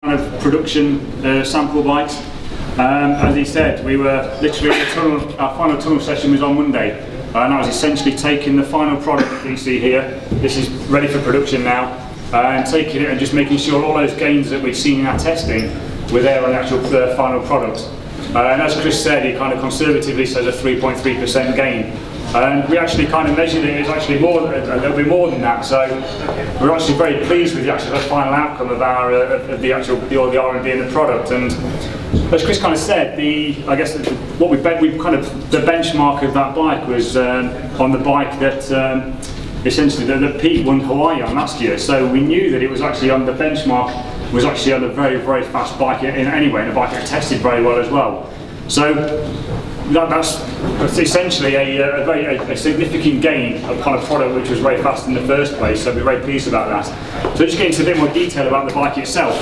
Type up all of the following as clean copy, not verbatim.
kind of production sample bikes. As he said, we were literally in the tunnel, our final tunnel session was on Monday, and I was essentially taking the final product that you see here. This is ready for production now, and taking it and just making sure all those gains that we've seen in our testing were there on the actual final product. And as Chris said, he kind of conservatively says a 3.3% gain. And we actually kind of measured it, it's actually more, a little bit more than that. So we're actually very pleased with the actual final outcome of our the R&D and the product. And as Chris kind of said, I guess what we kind of the benchmark of that bike was on the bike that essentially the Pete won Hawaii on last year. So we knew that it was actually on the benchmark, was actually on a very, very fast bike anyway, and a bike that tested very well as well. So that's essentially a significant gain upon a product which was very fast in the first place, so we're very pleased about that. So just getting into a bit more detail about the bike itself.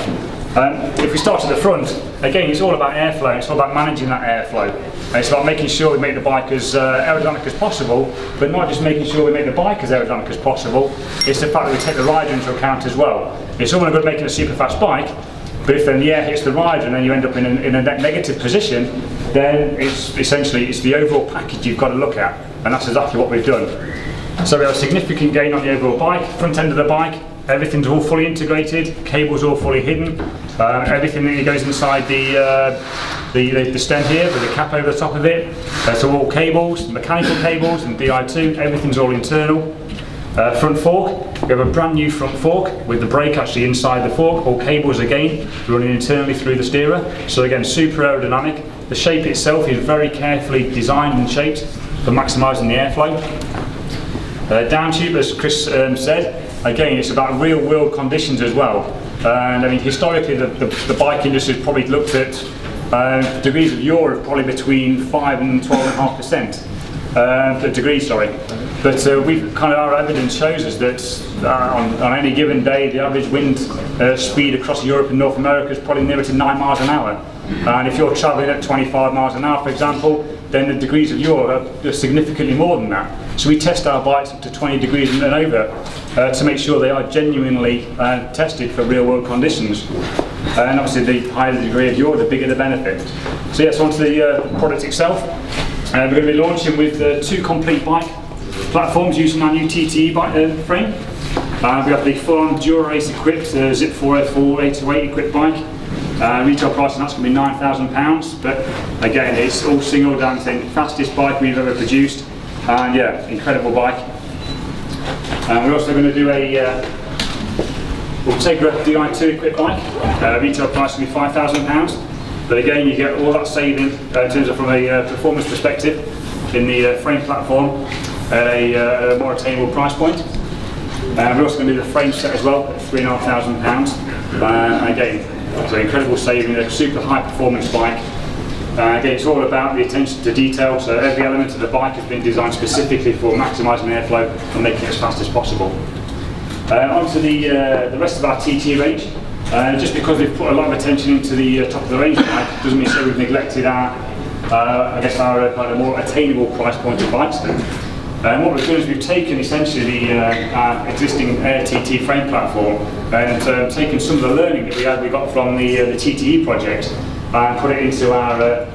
If we start at the front, again it's all about airflow, it's all about managing that airflow. It's about making sure we make the bike as aerodynamic as possible, but not just making sure we make the bike as aerodynamic as possible, it's the fact that we take the rider into account as well. It's all good making a super fast bike, but if then the air hits the rider and then you end up in a negative position, then it's the overall package you've got to look at, and that's exactly what we've done. So we have a significant gain on the overall bike, front end of the bike, everything's all fully integrated, cables all fully hidden, everything that goes inside the stem here with the cap over the top of it, so all cables, mechanical cables and Di2, everything's all internal. Front fork, we have a brand new front fork with the brake actually inside the fork, all cables again running internally through the steerer, so again super aerodynamic. The shape itself is very carefully designed and shaped for maximising the airflow. Down tube, as Chris said, again it's about real world conditions as well, and I mean historically the bike industry has probably looked at degrees of yaw of probably between 5 and 12.5%. Degrees, sorry. But we've kind of, our evidence shows us that on any given day the average wind speed across Europe and North America is probably nearer to 9 miles an hour. And if you're travelling at 25 miles an hour, for example, then the degrees of yaw are significantly more than that. So we test our bikes up to 20 degrees and over to make sure they are genuinely tested for real world conditions. And obviously the higher the degree of yaw, the bigger the benefit. So yes, onto the product itself. We're going to be launching with 2 complete bike platforms using our new TTE bike frame. We have the full-on Dura-Race equipped Zip 404 808 equipped bike. Retail price on that's going to be £9,000, but again it's all single dancing, fastest bike we've ever produced, and yeah, incredible bike. We're also going to do a Ultegra Di2 equipped bike. Retail price will be £5,000, but again you get all that saving in terms of from a performance perspective in the frame platform at a more attainable price point. We're also going to do the frame set as well at £3,500. Again, it's an incredible saving, a super high performance bike. Again, it's all about the attention to detail, so every element of the bike has been designed specifically for maximising airflow and making it as fast as possible. Onto the rest of our TT range. Just because we've put a lot of attention into the top of the range bike doesn't mean we've neglected our kind of more attainable price point of bikes then. What we've done is we've taken essentially our existing Air TT frame platform and taken some of the learning that we got from the TTE project and put it into our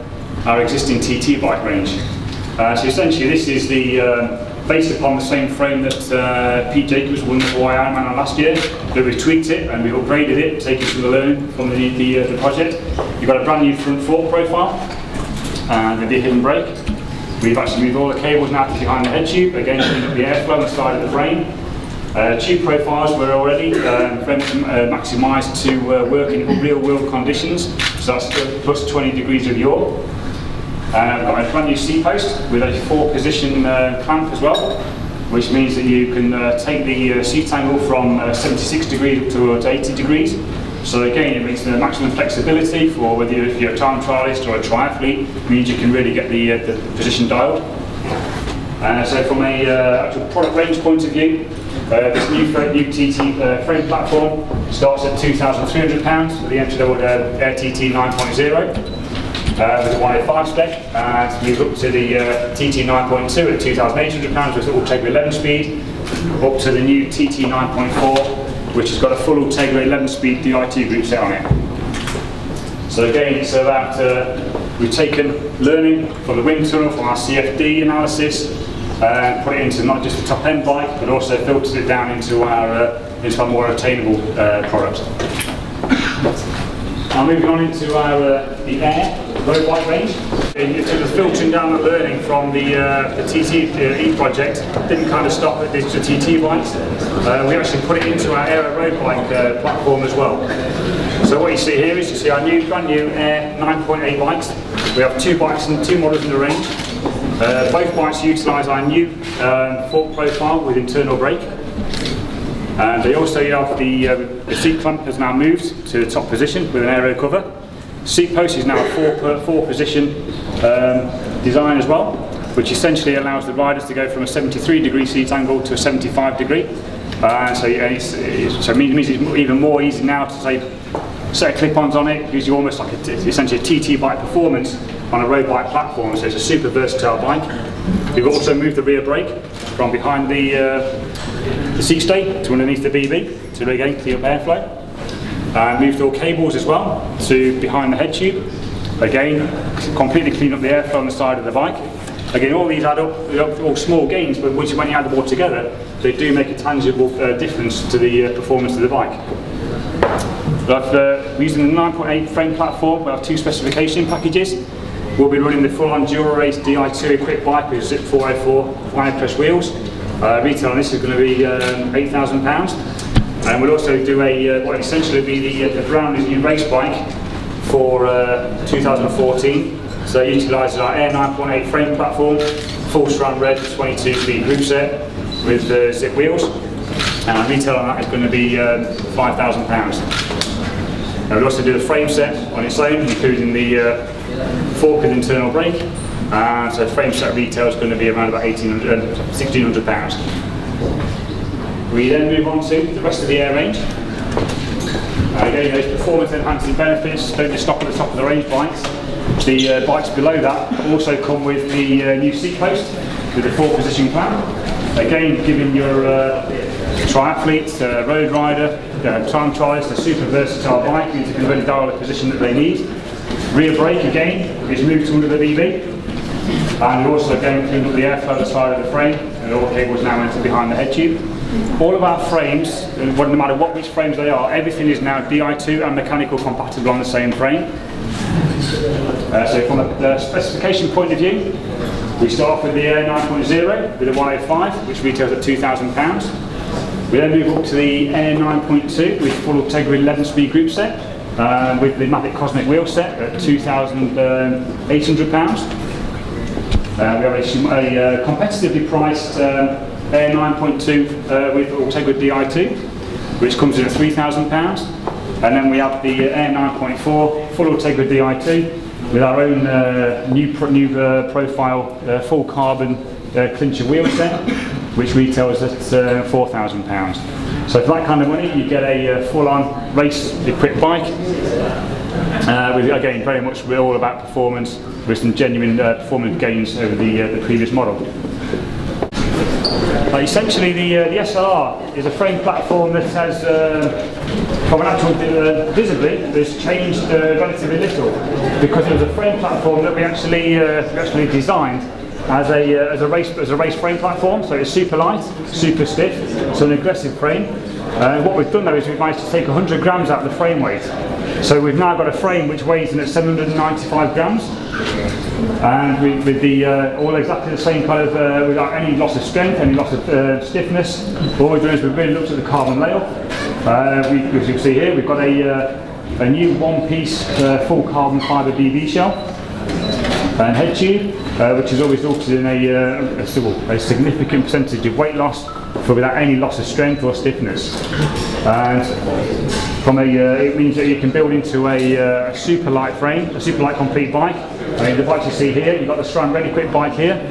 existing TT bike range. So essentially this is based upon the same frame that Pete Jacobs won the Hawaii Ironman on last year, but we've tweaked it and we've upgraded it, taking some of the learning from the project. You've got a brand new front fork profile and the hidden brake. We've actually moved all the cables now to behind the head tube, again cleaning up the airflow on the side of the frame. Tube profiles were already maximised to work in real world conditions, so that's plus 20 degrees of yaw. We've got a brand new seat post with a 4-position clamp as well, which means that you can take the seat angle from 76 degrees up to 80 degrees. So again, it makes the maximum flexibility for whether if you're a time trialist or a triathlete, means you can really get the position dialed. So from a actual product range point of view, this new TT frame platform starts at £2,300 for the entry-level Air TT 9.0 with a 105 spec, and move up to the TT 9.2 at £2,800 with Ultegra 11 speed, up to the new TT 9.4, which has got a full Ultegra 11 speed Di2 group set on it. So again, it's about, we've taken learning from the wind tunnel, from our CFD analysis, and put it into not just the top end bike, but also filtered it down into our more attainable product. Now moving on into our the Air road bike range. In terms of filtering down the learning from the TT project, didn't kind of stop at the TT bikes. We actually put it into our Aero road bike platform as well. So what you see here is you see our brand new Air 9.8 bikes. We have two models in the range. Both bikes utilise our new fork profile with internal brake. And they also have the seat clamp has now moved to the top position with an aero cover. Seat post is now a four position design as well, which essentially allows the riders to go from a 73-degree seat angle to a 75-degree. So it means it's even more easy now to say set clip-ons on it, gives you almost like essentially a TT bike performance on a road bike platform. So it's a super versatile bike. We've also moved the rear brake from behind the seat stay to underneath the BB to again clear up airflow. Moved all cables as well to behind the head tube. Again, completely clean up the airflow on the side of the bike. Again, all these add up, they're all small gains, but when you add them all together, they do make a tangible difference to the performance of the bike. We're using the 9.8 frame platform. We have two specification packages. We'll be running the full-on Dura-Race Di2 equipped bike with Zip 404 fire press wheels. Retail on this is going to be £8,000. And we'll also do what essentially will be the brand new race bike for 2014. So it utilises our Air 9.8 frame platform, full SRAM red 22-speed group set with Zip wheels. And our retail on that is going to be £5,000. We'll also do the frame set on its own, including the fork with internal brake. So frame set retail is going to be around about £1,600. We then move on to the rest of the Air range. Again, those performance enhancing benefits don't just stop at the top of the range bikes. The bikes below that also come with the new seat post with the 4-position clamp. Again, giving your triathlete, road rider, time trialist a super versatile bike means you can really dial the position that they need. Rear brake again is moved to under the BB. And we're also again cleaned up the airflow at the side of the frame, and all the cables now enter behind the head tube. All of our frames, no matter which frames they are, everything is now Di2 and mechanical compatible on the same frame. So from a specification point of view, we start off with the Air 9.0 with a 105, which retails at £2,000. We then move up to the Air 9.2 with full Ultegra 11-speed group set with the Mavic Cosmic wheel set at £2,800. We have a competitively priced Air 9.2 with Ultegra Di2, which comes in at £3,000. And then we have the Air 9.4 full Ultegra Di2 with our own new profile full carbon clincher wheel set, which retails at £4,000. So for that kind of money, you get a full-on race-equipped bike. With, again, very much we're all about performance, with some genuine performance gains over the previous model. Essentially, the SLR is a frame platform that has, from an actual visibly, has changed relatively little, because it was a frame platform that we actually designed as a race frame platform. So it's super light, super stiff, so an aggressive frame. What we've done though is we've managed to take 100 grams out of the frame weight. So we've now got a frame which weighs in at 795 grams, and with the all exactly the same kind of without any loss of strength, any loss of stiffness. What we've done is we've really looked at the carbon layout. As you can see here, we've got a new one-piece full carbon fibre BB shell and head tube, which has always resulted in a significant percentage of weight loss without any loss of strength or stiffness. And from it means that you can build into a super light frame, a super light complete bike. I mean, the bikes you see here, you've got the SRAM Ready Equipped bike here,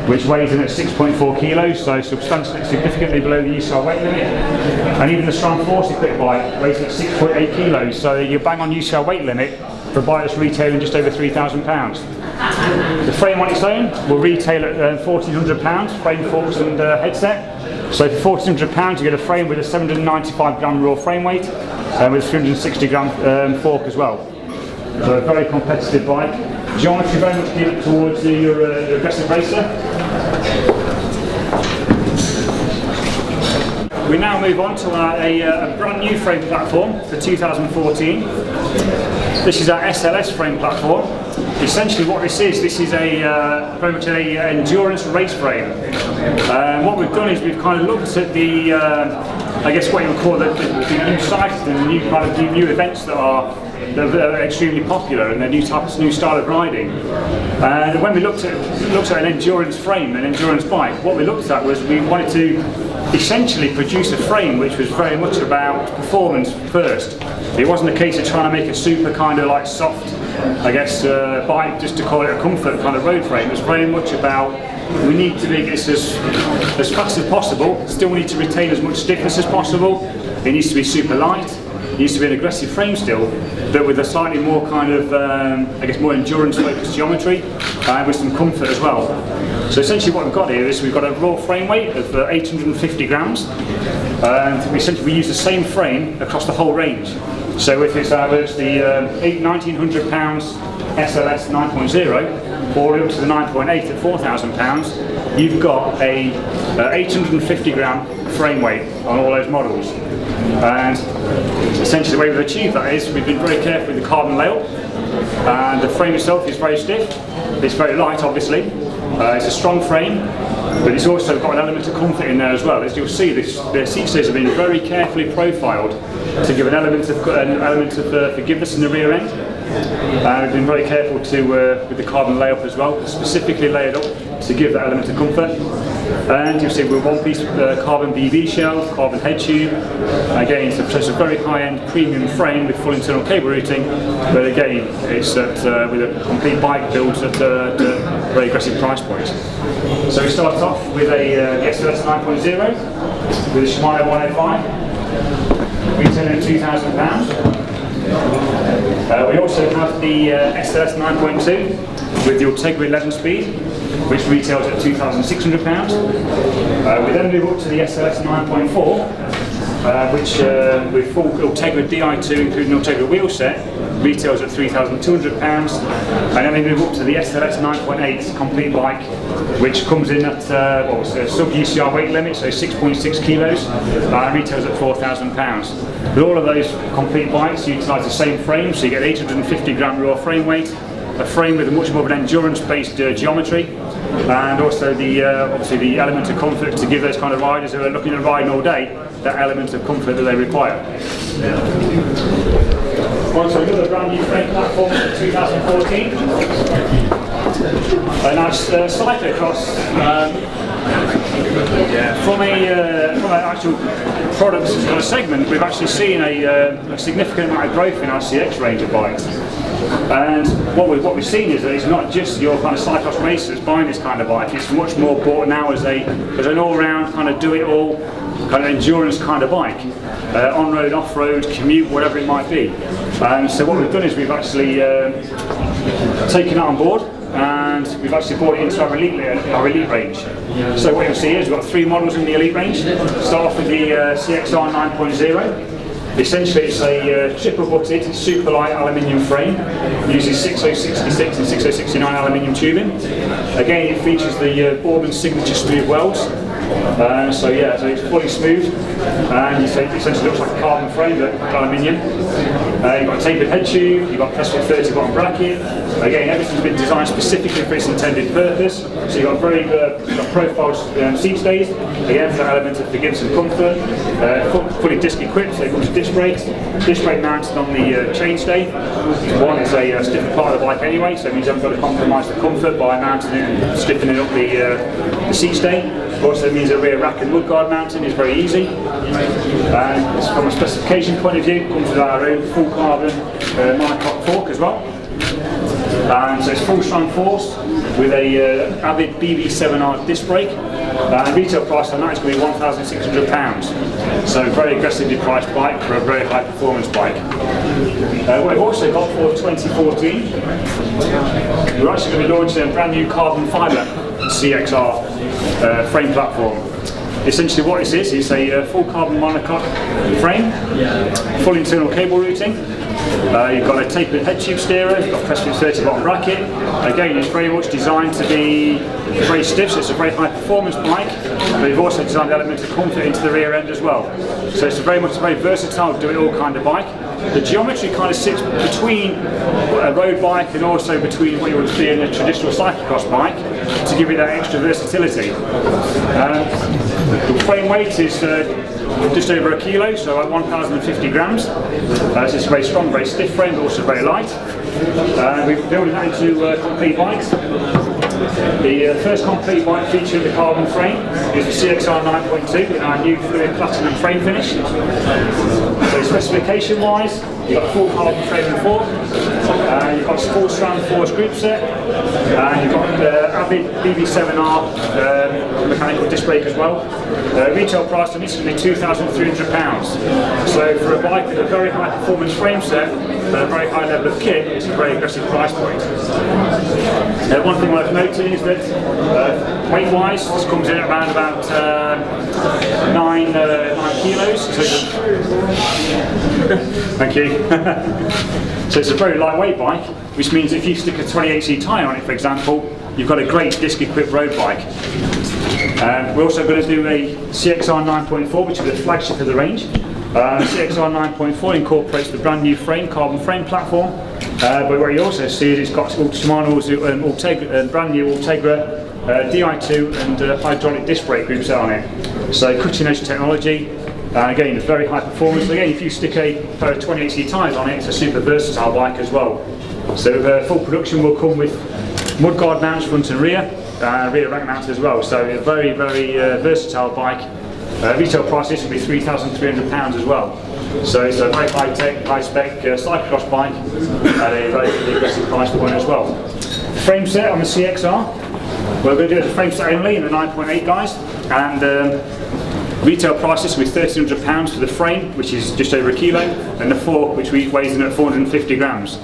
which weighs in at 6.4 kilos, so significantly below the UCL weight limit. And even the SRAM Force Equipped bike weighs in at 6.8 kilos, so you bang on UCL weight limit for a bike that's retailing just over £3,000. The frame on its own will retail at £1,400, frame, forks and headset. So for £1,400 you get a frame with a 795 gram raw frame weight and with 360 gram fork as well. So a very competitive bike. Geometry very much geared towards your aggressive racer. We now move on to a brand new frame platform for 2014. This is our SLS frame platform. Essentially what this is a very much an endurance race frame. What we've done is we've kind of looked at the, I guess what you would call the new cycles and the new kind of new events that are extremely popular and the new style of riding. And when we looked at an endurance frame, an endurance bike, what we looked at was we wanted to essentially produce a frame which was very much about performance first. It wasn't a case of trying to make a super kind of like soft, I guess, bike just to call it a comfort kind of road frame. It was very much about we need to make this as fast as possible, still need to retain as much stiffness as possible. It needs to be super light. It needs to be an aggressive frame still, but with a slightly more kind of, I guess, more endurance-focused geometry, with some comfort as well. So essentially what we've got here is we've got a raw frame weight of 850 grams, and we use the same frame across the whole range. So if it's the 1900 pounds SLS 9.0, or up to the 9.8 at 4,000 pounds, you've got a 850 gram frame weight on all those models. And essentially the way we've achieved that is we've been very careful with the carbon layout, and the frame itself is very stiff. It's very light, obviously. It's a strong frame, but it's also got an element of comfort in there as well. As you'll see, the seat stays have been very carefully profiled to give an element of forgiveness in the rear end. We've been very careful with the carbon layup as well, specifically layered up to give that element of comfort. And you'll see with one piece of carbon BB shell, carbon head tube. Again, it's a very high-end premium frame with full internal cable routing, but again, it's with a complete bike built at a very aggressive price point. So we start off with a SLS 9.0 with a Shimano 105, retailing at £2,000. We also have the SLS 9.2 with the Ultegra 11 speed, which retails at £2,600. We then move up to the SLS 9.4, which with full Ultegra Di2 including Ultegra wheel set, retails at £3,200. And then we move up to the SLS 9.8 complete bike, which comes in at sub UCR weight limit, so 6.6 kilos, retails at £4,000. But all of those complete bikes utilise the same frame, so you get 850 gram raw frame weight, a frame with a much more of an endurance-based geometry, and also obviously the element of comfort to give those kind of riders who are looking at riding all day that element of comfort that they require. So another brand new frame platform for 2014. A nice cyclocross from an actual product segment. We've actually seen a significant amount of growth in our CX range of bikes. And what we've seen is that it's not just your kind of cyclocross racers buying this kind of bike. It's much more bought now as an all-round kind of do-it-all kind of endurance kind of bike, on-road, off-road, commute, whatever it might be. So what we've done is we've actually taken that on board, and we've actually brought it into our elite range. So what you'll see is we've got 3 models in the elite range. Start off with the CXR 9.0. Essentially it's a triple butted, super light aluminium frame, using 6066 and 6069 aluminium tubing. Again, it features the Boardman signature smooth welds. So it's fully smooth, and it essentially looks like a carbon frame but aluminium. You've got a tapered head tube, you've got press fit 30 bottom bracket. Again, everything's been designed specifically for its intended purpose. So you've got very profiled seat stays, again for that element of forgiveness and comfort. Fully disc equipped, so it comes with disc brakes mounted on the chain stay. One is a stiffer part of the bike anyway, so it means you haven't got to compromise the comfort by mounting it and stiffening up the seat stay. Also means a rear rack and mudguard mounting is very easy. And from a specification point of view, it comes with our own full carbon monocoque fork as well. And so it's full strong force with a Avid BB7R disc brake. Retail price on that is going to be £1,600. So very aggressively priced bike for a very high performance bike. What we've also got for 2014, we're actually going to be launching a brand new carbon fibre CXR frame platform. Essentially what this is a full carbon monocoque frame, full internal cable routing, You've got a tapered head tube steerer, you've got press fit 30 bottom bracket. Again, it's very much designed to be very stiff, so it's a very high performance bike, but we've also designed elements of comfort into the rear end as well. So it's very versatile, do it all kind of bike. The geometry kind of sits between a road bike and also between what you would see in a traditional cyclocross bike to give it that extra versatility. The frame weight is just over 1 kilo, so at 1,050 grams. It's a very strong, very stiff frame, but also very light. We're building that into complete bikes. The first complete bike featuring the carbon frame is the CXR 9.2 with our new fluid platinum frame finish. So specification wise, you've got a full carbon frame and fork, you've got a full strand force group set, and you've got the Avid BB7R mechanical disc brake as well. Retail price on this is going to be £2,300. So for a bike with a very high performance frame set and a very high level of kit, it's a very aggressive price point. One thing worth noting is that weight wise, this comes in at around about 9 kilos. So thank you. So it's a very lightweight bike, which means if you stick a 28C tyre on it, for example, you've got a great disc equipped road bike. We're also going to do a CXR 9.4, which is the flagship of the range. CXR 9.4 incorporates the brand new carbon frame platform, but what you also see is it's got Shimano's brand new Ultegra Di2 and hydraulic disc brake group set on it. So cutting edge technology, again it's very high performance. Again, if you stick a pair of 28C tyres on it, it's a super versatile bike as well. So full production will come with mudguard mounts front and rear rack mounts as well. So a very versatile bike. Retail price this will be £3,300 as well. So it's a very high tech, high spec cyclocross bike at a very aggressive price point as well. Frame set on the CXR, we're going to do it as a frame set only in the 9.8 guys, and retail price this will be £1,300 for the frame, which is just over 1 kilo, and the fork, which weighs in at 450 grams.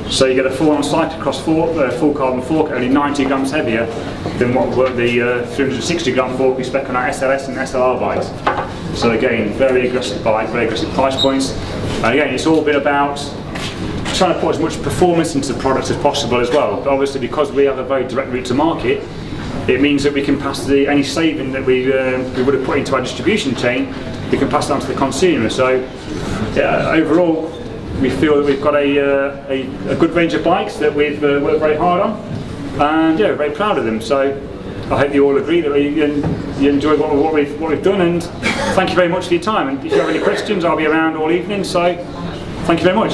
So you get a full-on cyclocross fork, full carbon fork, only 90 grams heavier than what the 360 gram fork we spec on our SLS and SLR bikes. So again, very aggressive bike, very aggressive price points. And again, it's all been about trying to put as much performance into the product as possible as well. But obviously, because we have a very direct route to market, it means that we can pass any saving that we would have put into our distribution chain, we can pass it on to the consumer. So yeah, overall, we feel that we've got a good range of bikes that we've worked very hard on, and yeah, we're very proud of them. So I hope you all agree that you enjoy what we've done, and thank you very much for your time. And if you have any questions, I'll be around all evening, so thank you very much.